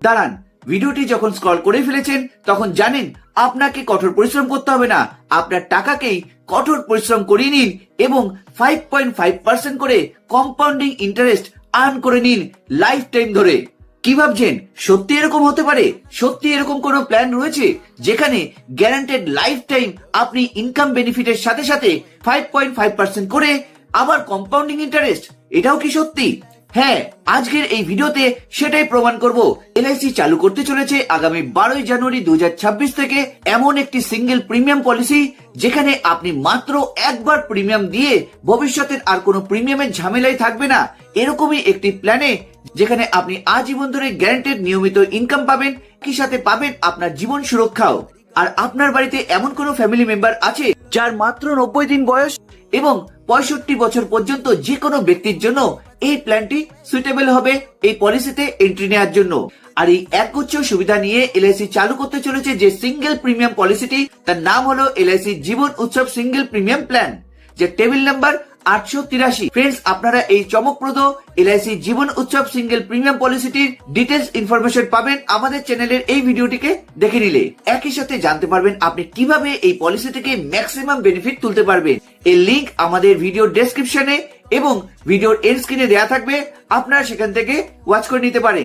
দাঁড়ান, ভিডিওটি যখন স্ক্রল করে ফেলেছেন তখন জানেন আপনাকে কঠোর পরিশ্রম করতে হবে না, আপনার টাকাকেই কঠোর পরিশ্রম করিয়ে নিন এবং 5.5% করে কম্পাউন্ডিং ইন্টারেস্ট আর্ন করে নিন লাইফ টাইম ধরে। কি ভাবছেন, সত্যি এরকম হতে পারে? সত্যি এরকম কোনো প্ল্যান রয়েছে যেখানে গ্যারান্টেড লাইফ টাইম আপনি ইনকাম বেনিফিটের সাথে সাথে 5.5% করে আবার কম্পাউন্ডিং ইন্টারেস্ট? এটাও কি সত্যি? হ্যাঁ, আজকের এই ভিডিওতে সেটাই প্রমাণ করব। এলআইসি চালু করতে চলেছে আগামী 12 জানুয়ারি 2026 থেকে এমন একটি সিঙ্গেল প্রিমিয়াম পলিসি যেখানে আপনি মাত্র একবার প্রিমিয়াম দিয়ে ভবিষ্যতের আর কোনো প্রিমিয়ামের ঝামেলাই থাকবে না। এরকমই একটি প্ল্যানে যেখানে আপনি আজীবন ধরে গ্যারান্টেড নিয়মিত ইনকাম পাবেন, কি সাথে পাবেন আপনার জীবন সুরক্ষাও। আর আপনার বাড়িতে এমন কোনো ফ্যামিলি মেম্বার আছে যার মাত্র 90 দিন বয়স এবং 65 বছর পর্যন্ত যে কোনো ব্যক্তির জন্য এই প্ল্যানটি সুইটেবল হবে এই পলিসিতে এন্ট্রি নেওয়ার জন্য। আর এই একগুচ্ছ সুবিধা নিয়ে এলআইসি চালু করতে চলেছে যে সিঙ্গেল প্রিমিয়াম পলিসিটি, তার নাম হলো এলআইসি জীবন উৎসব সিঙ্গেল প্রিমিয়াম প্ল্যান, যে টেবিল নাম্বার 883। ফ্রেন্ডস, আপনারা এই চমকপ্রদ এলআইসি জীবন উৎসব সিঙ্গেল প্রিমিয়াম পলিসিটির ডিটেলস ইনফরমেশন পাবেন আমাদের চ্যানেলের এই ভিডিওটিকে দেখে নিলে। একই সাথে জানতে পারবেন আপনি কিভাবে এই পলিসি থেকে ম্যাক্সিমাম বেনিফিট তুলতে পারবেন। এর লিংক আমাদের ভিডিও ডেসক্রিপশনে এবং ভিডিওর এন্ড স্ক্রিনে দেওয়া থাকবে, আপনারা সেখান থেকে ওয়াচ করে নিতে পারেন।